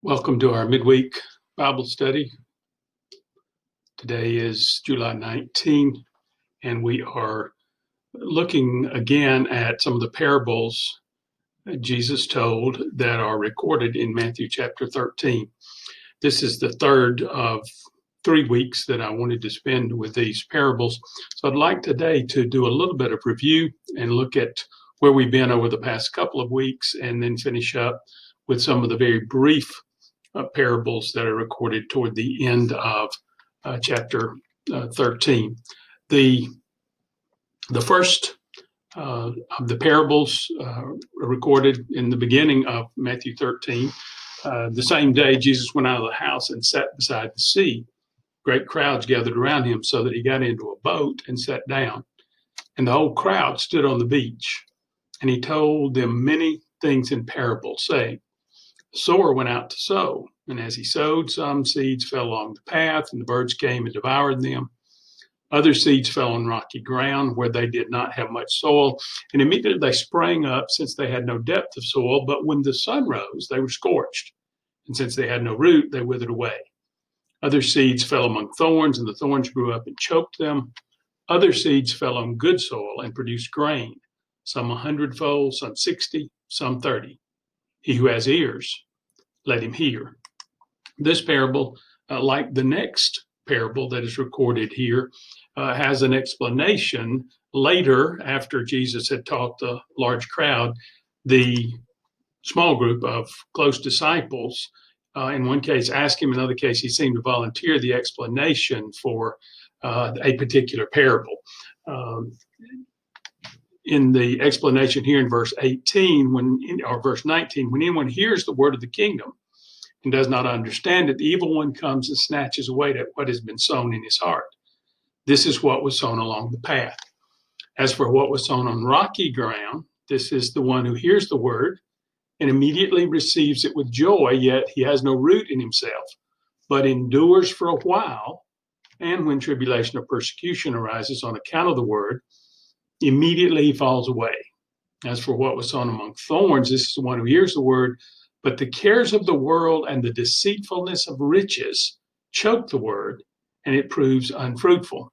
Welcome to our midweek Bible study. Today is July 19, and we are looking again at some of the parables that Jesus told that are recorded in Matthew chapter 13. This is the third of 3 weeks that I wanted to spend with these parables. So I'd like today to do a little bit of review and look at where we've been over the past couple of weeks, and then finish up with some of the very brief parables that are recorded toward the end of chapter 13. The first of the parables recorded in the beginning of Matthew 13. The same day Jesus went out of the house and sat beside the sea. Great crowds gathered around him, so that he got into a boat and sat down. And the whole crowd stood on the beach. And he told them many things in parables, saying, "The sower went out to sow, and as he sowed, some seeds fell along the path, and the birds came and devoured them. Other seeds fell on rocky ground, where they did not have much soil, and immediately they sprang up, since they had no depth of soil. But when the sun rose, they were scorched, and since they had no root, they withered away. Other seeds fell among thorns, and the thorns grew up and choked them. Other seeds fell on good soil and produced grain, some 100-fold, some 60, some 30. He who has ears, let him hear." This parable, like the next parable that is recorded here, has an explanation later. After Jesus had taught the large crowd, the small group of close disciples, in one case asked him, in another case he seemed to volunteer the explanation for a particular parable. In the explanation here in verse 18, or verse 19, when anyone hears the word of the kingdom and does not understand it, the evil one comes and snatches away what has been sown in his heart. This is what was sown along the path. As for what was sown on rocky ground, this is the one who hears the word and immediately receives it with joy, yet he has no root in himself, but endures for a while. And when tribulation or persecution arises on account of the word, immediately he falls away. As for what was sown among thorns, this is the one who hears the word, but the cares of the world and the deceitfulness of riches choke the word, and it proves unfruitful.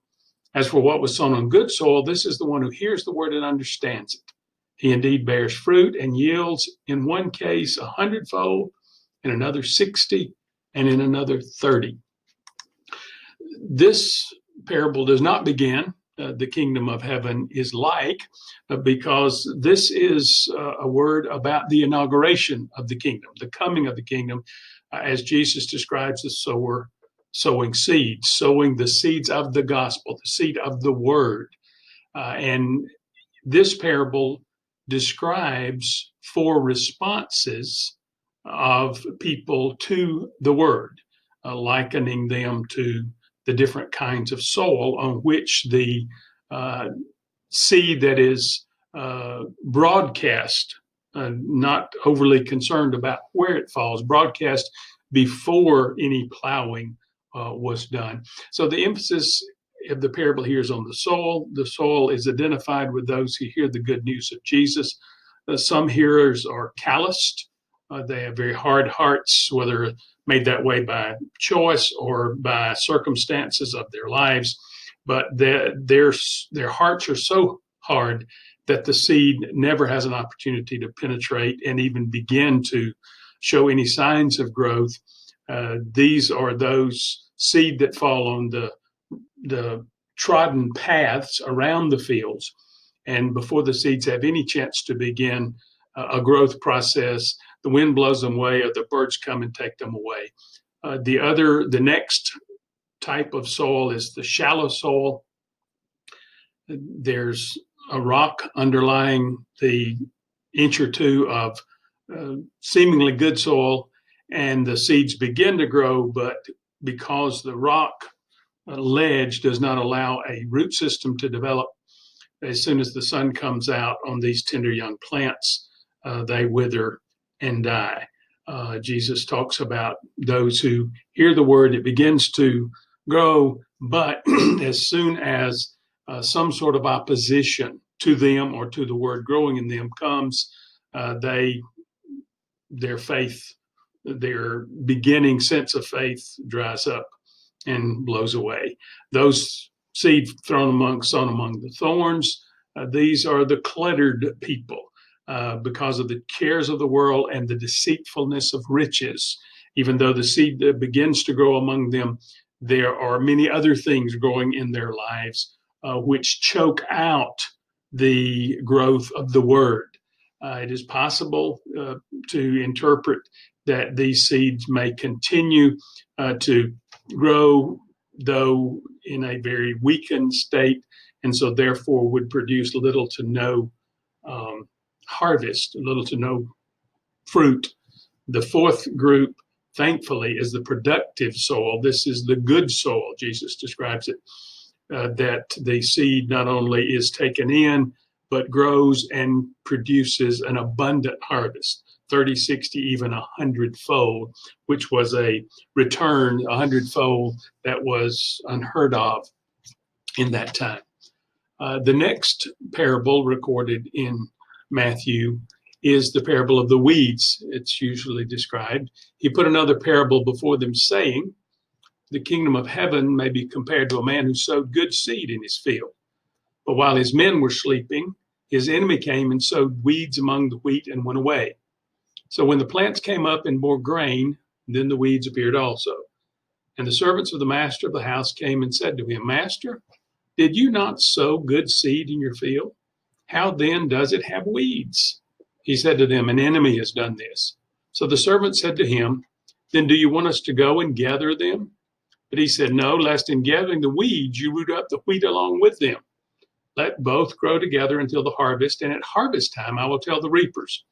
As for what was sown on good soil, this is the one who hears the word and understands it. He indeed bears fruit and yields, in one case 100-fold, in another 60, and in another 30. This parable does not begin, the kingdom of heaven is like, because this is a word about the inauguration of the kingdom, the coming of the kingdom, as Jesus describes the sower sowing seeds, sowing the seeds of the gospel, the seed of the word. And this parable describes 4 responses of people to the word, likening them to the different kinds of soil on which the seed that is broadcast, not overly concerned about where it falls, broadcast before any plowing was done. So the emphasis of the parable here is on the soil. The soil is identified with those who hear the good news of Jesus. Some hearers are calloused. They have very hard hearts, whether made that way by choice or by circumstances of their lives. But their hearts are so hard that the seed never has an opportunity to penetrate and even begin to show any signs of growth. These are those seed that fall on the trodden paths around the fields, and before the seeds have any chance to begin a growth process, the wind blows them away, or the birds come and take them away. The next type of soil is the shallow soil. There's a rock underlying the inch or two of seemingly good soil, and the seeds begin to grow, but because the rock ledge does not allow a root system to develop, as soon as the sun comes out on these tender young plants, they wither and die. Jesus talks about those who hear the word, it begins to grow, but as soon as some sort of opposition to them or to the word growing in them comes, their faith their beginning sense of faith dries up and blows away. Those seed sown among the thorns, these are the cluttered people because of the cares of the world and the deceitfulness of riches. Even though the seed begins to grow among them, there are many other things growing in their lives which choke out the growth of the word. It is possible to interpret that these seeds may continue to grow, though in a very weakened state, and so therefore would produce little to no harvest, little to no fruit. The fourth group, thankfully, is the productive soil. This is the good soil, Jesus describes it, that the seed not only is taken in, but grows and produces an abundant harvest, 30, 60, even 100-fold, which was a return, 100-fold, that was unheard of in that time. The next parable recorded in Matthew is the parable of the weeds. It's usually described. He put another parable before them, saying, the kingdom of heaven may be compared to a man who sowed good seed in his field. But while his men were sleeping, his enemy came and sowed weeds among the wheat and went away. So when the plants came up and bore grain, then the weeds appeared also. And the servants of the master of the house came and said to him, Master, did you not sow good seed in your field? How then does it have weeds? He said to them, an enemy has done this. So the servant said to him, then do you want us to go and gather them? But he said, no, lest in gathering the weeds, you root up the wheat along with them. Let both grow together until the harvest, and at harvest time I will tell the reapers,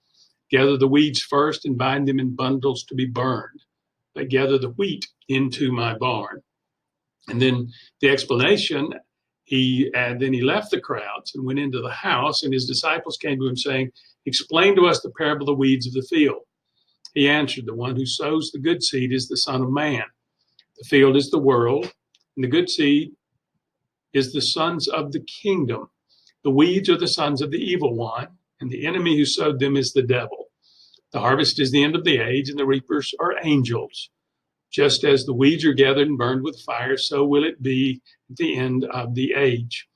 gather the weeds first and bind them in bundles to be burned, but gather the wheat into my barn. And then the explanation, then he left the crowds and went into the house, and his disciples came to him saying, explain to us the parable of the weeds of the field. He answered, the one who sows the good seed is the Son of Man. The field is the world, and the good seed is the sons of the kingdom. The weeds are the sons of the evil one, and the enemy who sowed them is the devil. The harvest is the end of the age, and the reapers are angels. Just as the weeds are gathered and burned with fire, so will it be at the end of the age.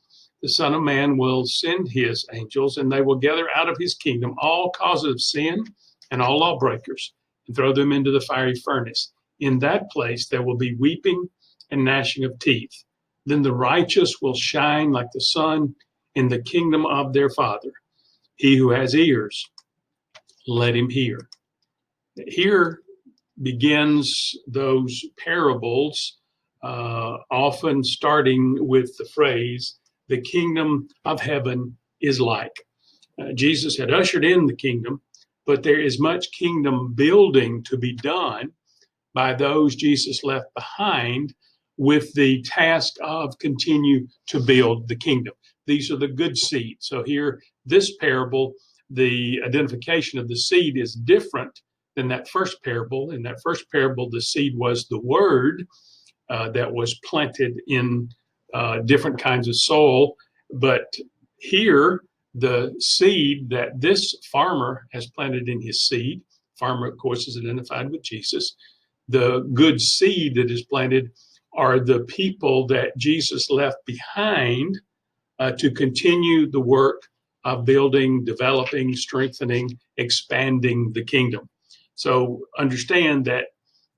The Son of Man will send his angels, and they will gather out of his kingdom all causes of sin and all lawbreakers, and throw them into the fiery furnace. In that place there will be weeping and gnashing of teeth. Then the righteous will shine like the sun in the kingdom of their Father. He who has ears, let him hear. Here begins those parables, often starting with the phrase, the kingdom of heaven is like. Jesus had ushered in the kingdom, but there is much kingdom building to be done by those Jesus left behind with the task of continue to build the kingdom. These are the good seed. So here, this parable, the identification of the seed is different than that first parable. In that first parable, the seed was the word that was planted in different kinds of soil. But here, the seed that this farmer has planted in his seed, farmer, of course, is identified with Jesus. The good seed that is planted are the people that Jesus left behind to continue the work of building, developing, strengthening, expanding the kingdom. So understand that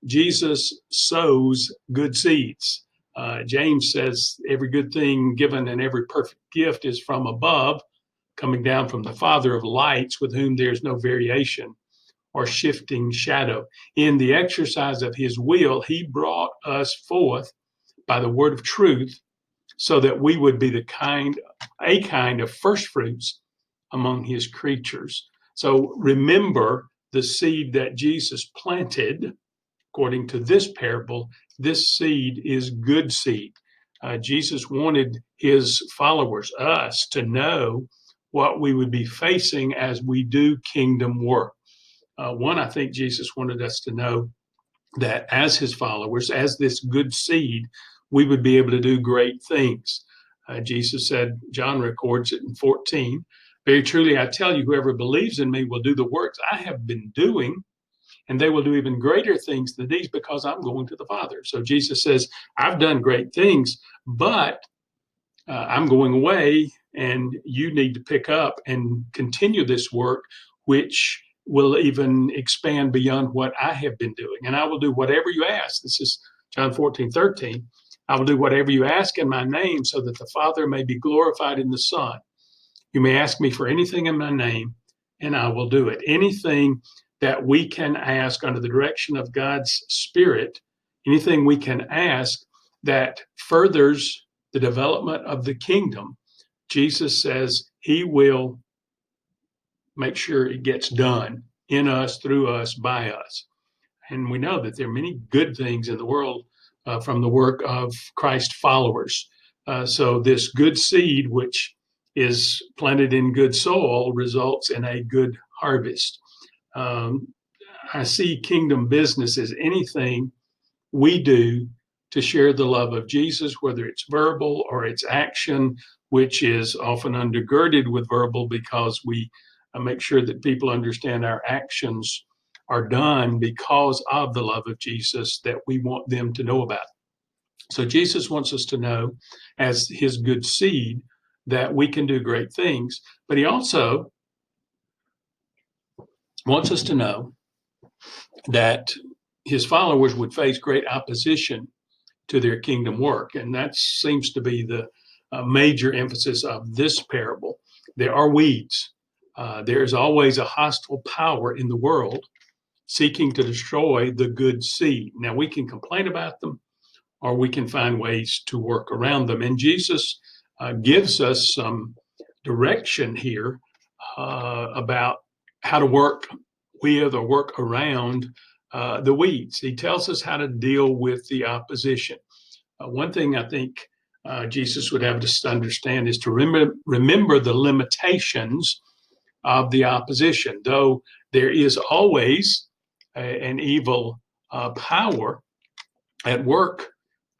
Jesus sows good seeds. James says every good thing given and every perfect gift is from above, coming down from the Father of lights, with whom there's no variation or shifting shadow. In the exercise of his will, he brought us forth by the word of truth, so that we would be a kind of first fruits among his creatures. So remember the seed that Jesus planted, according to this parable. This seed is good seed. Jesus wanted his followers, us, to know what we would be facing as we do kingdom work. One, I think Jesus wanted us to know that as his followers, as this good seed, we would be able to do great things. Jesus said, John records it in 14, very truly I tell you, whoever believes in me will do the works I have been doing, and they will do even greater things than these because I'm going to the Father. So Jesus says, I've done great things, but I'm going away, and you need to pick up and continue this work, which will even expand beyond what I have been doing. And I will do whatever you ask. This is John 14:13. I will do whatever you ask in my name so that the Father may be glorified in the Son. You may ask me for anything in my name, and I will do it. Anything that we can ask under the direction of God's Spirit, anything we can ask that furthers the development of the kingdom, Jesus says he will make sure it gets done in us, through us, by us. And we know that there are many good things in the world from the work of Christ followers. So this good seed, which is planted in good soil, results in a good harvest. Um, I see kingdom business as anything we do to share the love of Jesus, whether it's verbal or it's action, which is often undergirded with verbal because we make sure that people understand our actions are done because of the love of Jesus that we want them to know about. So Jesus wants us to know, as his good seed, that we can do great things, but he also wants us to know that his followers would face great opposition to their kingdom work. And that seems to be the major emphasis of this parable. There are weeds. There's always a hostile power in the world seeking to destroy the good seed. Now, we can complain about them, or we can find ways to work around them. And Jesus gives us some direction here about how to work with or work around the weeds. He tells us how to deal with the opposition. One thing I think Jesus would have us understand is to remember the limitations of the opposition. Though there is always an evil power at work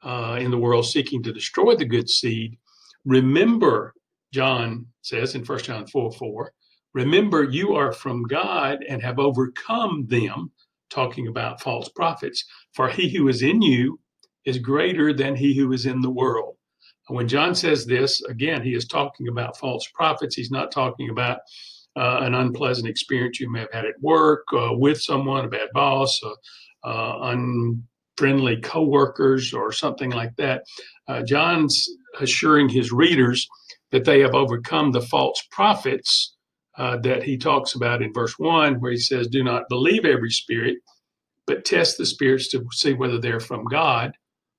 in the world seeking to destroy the good seed, remember, John says in 1 John 4:4, remember you are from God and have overcome them, talking about false prophets. For he who is in you is greater than he who is in the world. When John says this, again, he is talking about false prophets. He's not talking about an unpleasant experience you may have had at work, with someone, a bad boss, unfriendly coworkers, or something like that. John's assuring his readers that they have overcome the false prophets that he talks about in verse 1, where he says, do not believe every spirit, but test the spirits to see whether they're from God.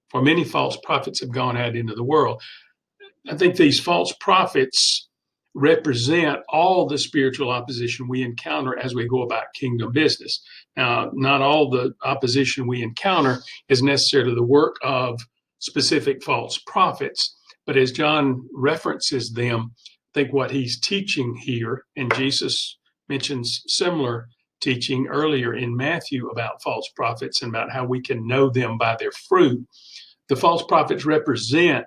For many false prophets have gone out into the world. I think these false prophets represent all the spiritual opposition we encounter as we go about kingdom business. Now, not all the opposition we encounter is necessarily the work of specific false prophets, but as John references them, I think what he's teaching here, and Jesus mentions similar teaching earlier in Matthew about false prophets and about how we can know them by their fruit. The false prophets represent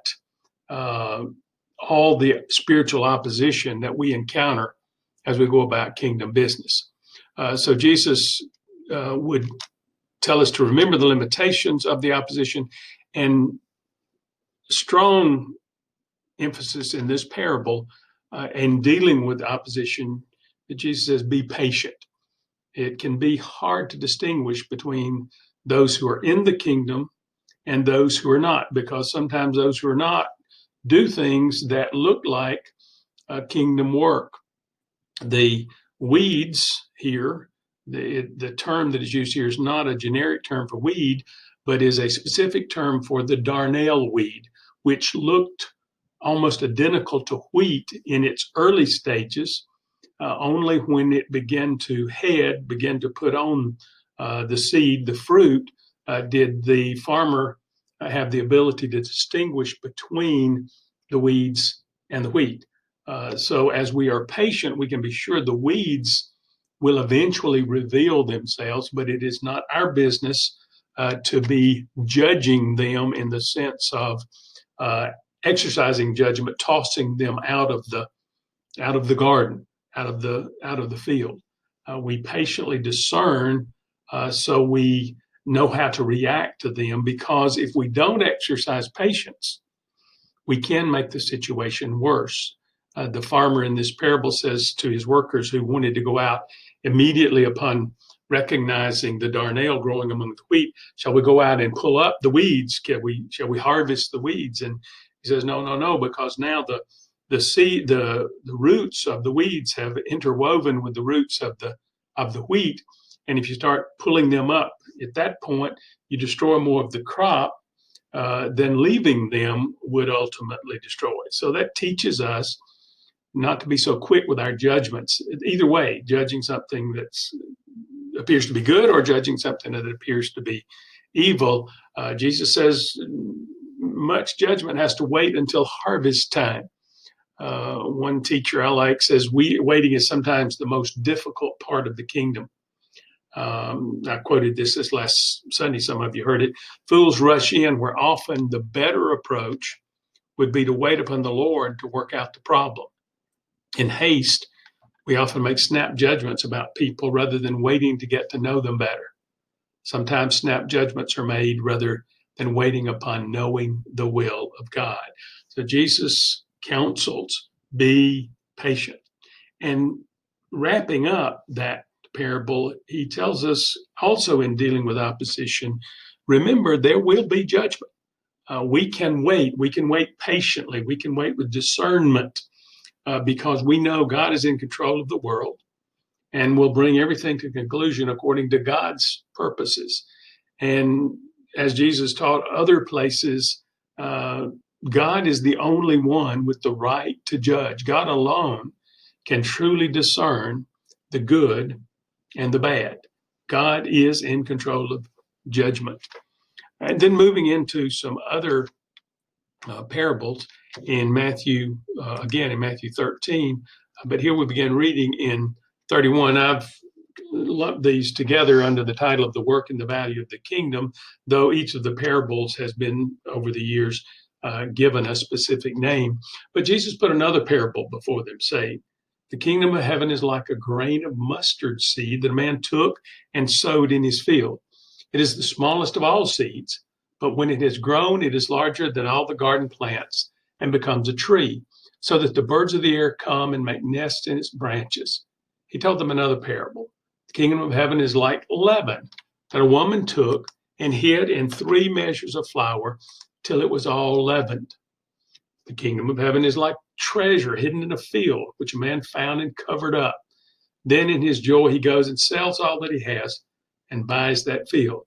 all the spiritual opposition that we encounter as we go about kingdom business. So Jesus would tell us to remember the limitations of the opposition, and strong emphasis in this parable in dealing with opposition that Jesus says, be patient. It can be hard to distinguish between those who are in the kingdom and those who are not, because sometimes those who are not do things that look like kingdom work. The weeds here, the term that is used here is not a generic term for weed, but is a specific term for the darnel weed, which looked almost identical to wheat in its early stages. Only when it began to put on the seed, the fruit, did the farmer have the ability to distinguish between the weeds and the wheat. So as we are patient, we can be sure the weeds will eventually reveal themselves, but it is not our business to be judging them in the sense of exercising judgment, tossing them out of the garden, out of the field. We patiently discern so we know how to react to them, because if we don't exercise patience, we can make the situation worse. The farmer in this parable says to his workers who wanted to go out immediately upon recognizing the darnel growing among the wheat, shall we go out and pull up the weeds? Shall we harvest the weeds? And he says, no, no, no, because now the seed, the roots of the weeds have interwoven with the roots of the wheat. And if you start pulling them up at that point, you destroy more of the crop than leaving them would ultimately destroy. So that teaches us not to be so quick with our judgments. Either way, judging something that appears to be good or judging something that appears to be evil. Jesus says much judgment has to wait until harvest time. One teacher I like says waiting is sometimes the most difficult part of the kingdom. I quoted this last Sunday. Some of you heard it. Fools rush in where often the better approach would be to wait upon the Lord to work out the problem. In haste, we often make snap judgments about people rather than waiting to get to know them better. Sometimes snap judgments are made rather than waiting upon knowing the will of God. So Jesus counsels, be patient. And wrapping up that parable, he tells us also in dealing with opposition, remember, there will be judgment. We can wait. We can wait patiently. We can wait with discernment because we know God is in control of the world and will bring everything to conclusion according to God's purposes. And as Jesus taught other places, God is the only one with the right to judge. God alone can truly discern the good and the bad. God is in control of judgment. And then moving into some other parables in Matthew, again in Matthew 13, but here we begin reading in 31. I've lumped these together under the title of the work and the value of the kingdom, though each of the parables has been over the years given a specific name. But Jesus put another parable before them, saying, the kingdom of heaven is like a grain of mustard seed that a man took and sowed in his field. It is the smallest of all seeds, but when it has grown, it is larger than all the garden plants and becomes a tree, so that the birds of the air come and make nests in its branches. He told them another parable. The kingdom of heaven is like leaven that a woman took and hid in 3 measures of flour till it was all leavened. The kingdom of heaven is like treasure hidden in a field, which a man found and covered up. Then in his joy, he goes and sells all that he has and buys that field.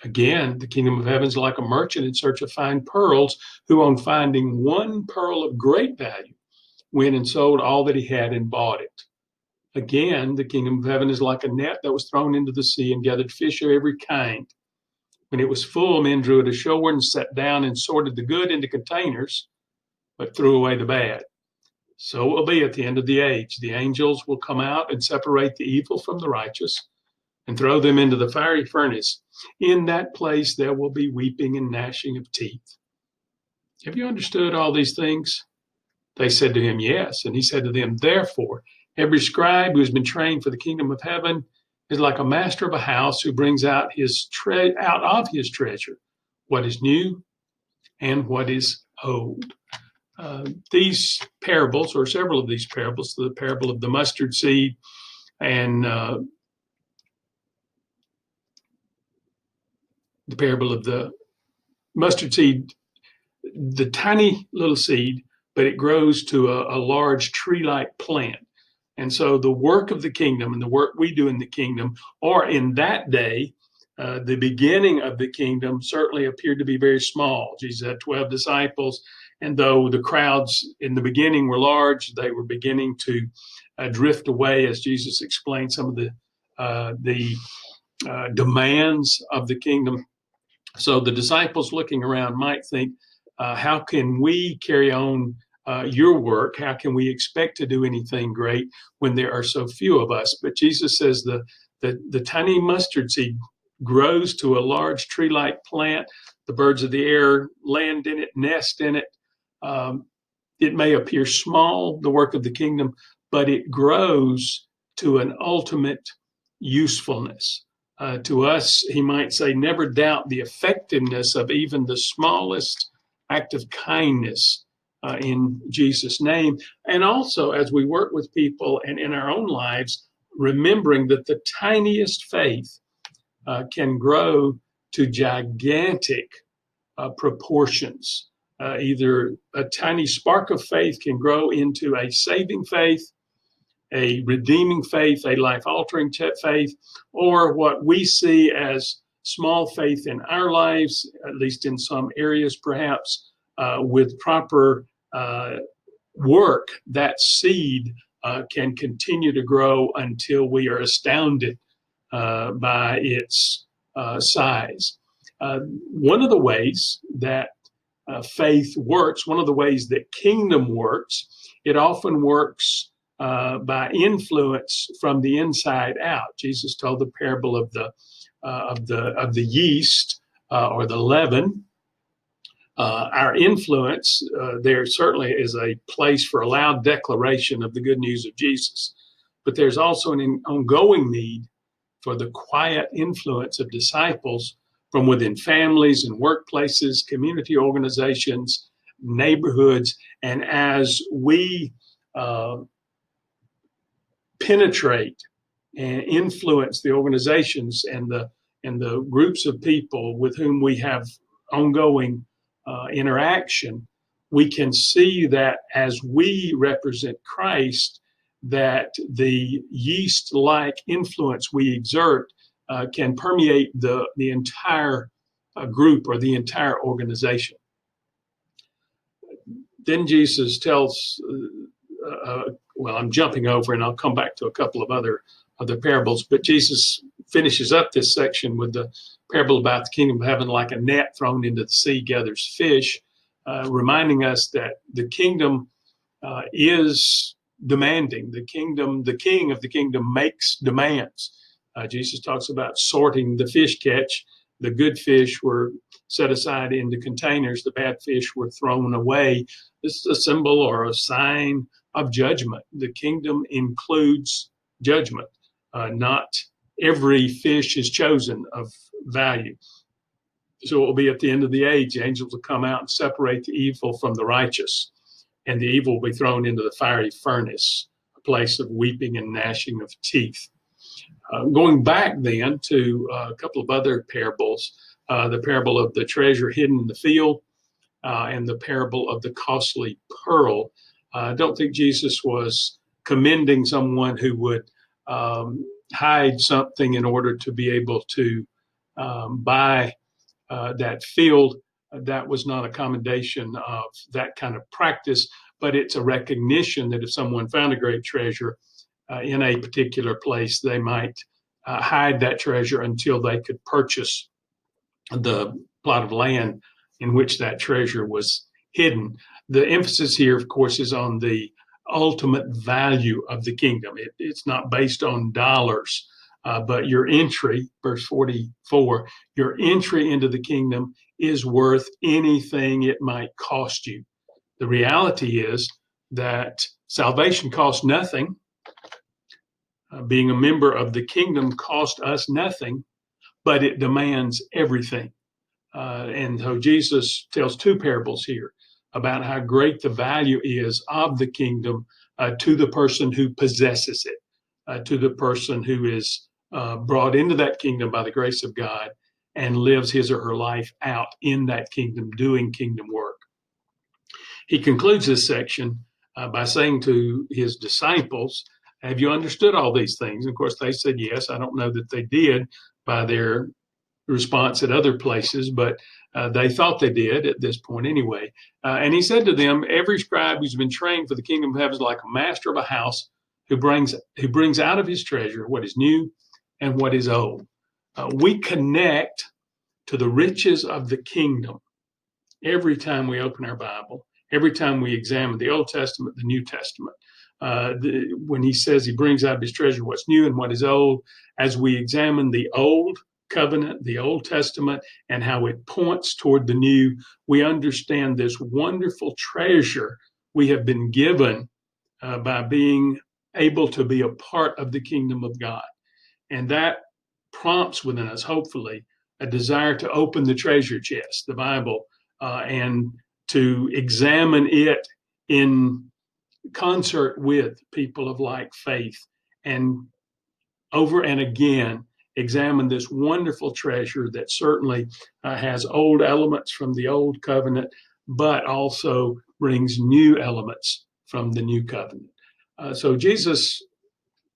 Again, the kingdom of heaven is like a merchant in search of fine pearls, who on finding one pearl of great value, went and sold all that he had and bought it. Again, the kingdom of heaven is like a net that was thrown into the sea and gathered fish of every kind. When it was full, men drew it ashore and sat down and sorted the good into containers, but threw away the bad. So it will be at the end of the age. The angels will come out and separate the evil from the righteous and throw them into the fiery furnace. In that place, there will be weeping and gnashing of teeth. Have you understood all these things? They said to him, yes. And he said to them, therefore, every scribe who has been trained for the kingdom of heaven is like a master of a house who brings out out of his treasure what is new and what is old. These parables, or several of these parables, the parable of the mustard seed and the parable of the mustard seed, the tiny little seed, but it grows to a large tree-like plant. And so the work of the kingdom and the work we do in the kingdom, or in that day, the beginning of the kingdom certainly appeared to be very small. Jesus had 12 disciples, and though the crowds in the beginning were large, they were beginning to drift away as Jesus explained some of the demands of the kingdom. So the disciples looking around might think, how can we carry on your work? How can we expect to do anything great when there are so few of us? But Jesus says the tiny mustard seed grows to a large tree-like plant. The birds of the air land in it, nest in it. It may appear small, the work of the kingdom, but it grows to an ultimate usefulness. To us, he might say, never doubt the effectiveness of even the smallest act of kindness in Jesus' name. And also, as we work with people and in our own lives, remembering that the tiniest faith can grow to gigantic proportions. Either a tiny spark of faith can grow into a saving faith, a redeeming faith, a life altering faith, or what we see as small faith in our lives, at least in some areas perhaps, with proper work, that seed can continue to grow until we are astounded by its size. One of the ways that faith works, one of the ways that kingdom works, it often works by influence from the inside out. Jesus told the parable of the yeast or the leaven. Our influence, there certainly is a place for a loud declaration of the good news of Jesus, but there's also an ongoing need for the quiet influence of disciples from within families and workplaces, community organizations, neighborhoods. And as we penetrate and influence the organizations and the groups of people with whom we have ongoing interaction, we can see that as we represent Christ, that the yeast-like influence we exert can permeate the entire group or the entire organization. Then Jesus tells, well, I'm jumping over and I'll come back to a couple of other parables, but Jesus finishes up this section with the parable about the kingdom of heaven like a net thrown into the sea gathers fish, reminding us that the kingdom is demanding. The king of the kingdom makes demands. Jesus talks about sorting the fish catch. The good fish were set aside into containers. The bad fish were thrown away. This is a symbol or a sign of judgment. The kingdom includes judgment. Not every fish is chosen of value. So it will be at the end of the age, the angels will come out and separate the evil from the righteous, and the evil will be thrown into the fiery furnace, a place of weeping and gnashing of teeth. Going back then to a couple of other parables, the parable of the treasure hidden in the field and the parable of the costly pearl. I don't think Jesus was commending someone who would hide something in order to be able to buy that field. That was not a commendation of that kind of practice, but it's a recognition that if someone found a great treasure in a particular place, they might hide that treasure until they could purchase the plot of land in which that treasure was hidden. The emphasis here, of course, is on the ultimate value of the kingdom. It's not based on dollars, but your entry, verse 44, your entry into the kingdom is worth anything it might cost you. The reality is that salvation costs nothing. Being a member of the kingdom cost us nothing, but it demands everything. And so Jesus tells two parables here about how great the value is of the kingdom to the person who possesses it, to the person who is brought into that kingdom by the grace of God and lives his or her life out in that kingdom, doing kingdom work. He concludes this section by saying to his disciples, have you understood all these things? And of course, they said yes. I don't know that they did by their response at other places, but they thought they did at this point anyway. And he said to them, every scribe who's been trained for the kingdom of heaven is like a master of a house who brings out of his treasure what is new and what is old. We connect to the riches of the kingdom every time we open our Bible, every time we examine the Old Testament, the New Testament. When he says he brings out of his treasure what's new and what is old, as we examine the Old Covenant, the Old Testament, and how it points toward the new, we understand this wonderful treasure we have been given by being able to be a part of the kingdom of God. And that prompts within us, hopefully, a desire to open the treasure chest, the Bible, and to examine it in concert with people of like faith, and over and again examine this wonderful treasure that certainly has old elements from the old covenant, but also brings new elements from the new covenant. So Jesus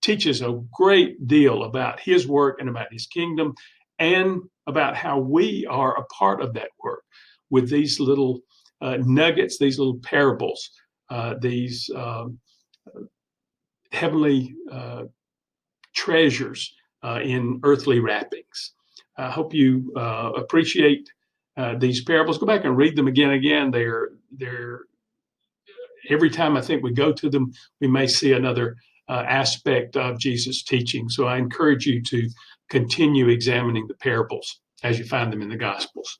teaches a great deal about his work and about his kingdom, and about how we are a part of that work with these little nuggets, these little parables, these heavenly treasures in earthly wrappings. I hope you appreciate these parables. Go back and read them again and again. They're every time I think we go to them, we may see another aspect of Jesus' teaching. So I encourage you to continue examining the parables as you find them in the Gospels.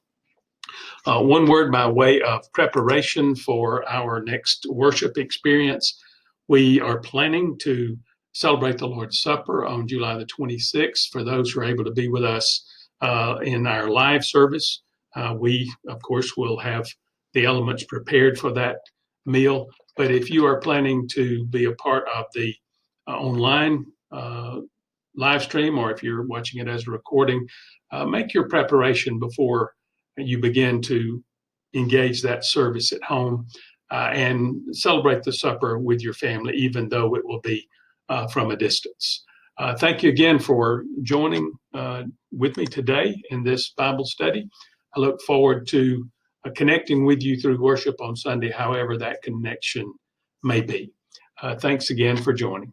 One word by way of preparation for our next worship experience. We are planning to celebrate the Lord's Supper on July the 26th. For those who are able to be with us in our live service, we, of course, will have the elements prepared for that meal. But if you are planning to be a part of the online live stream, or if you're watching it as a recording, make your preparation before you begin to engage that service at home, and celebrate the supper with your family, even though it will be from a distance. Thank you again for joining with me today in this Bible study. I look forward to connecting with you through worship on Sunday, however that connection may be. Thanks again for joining.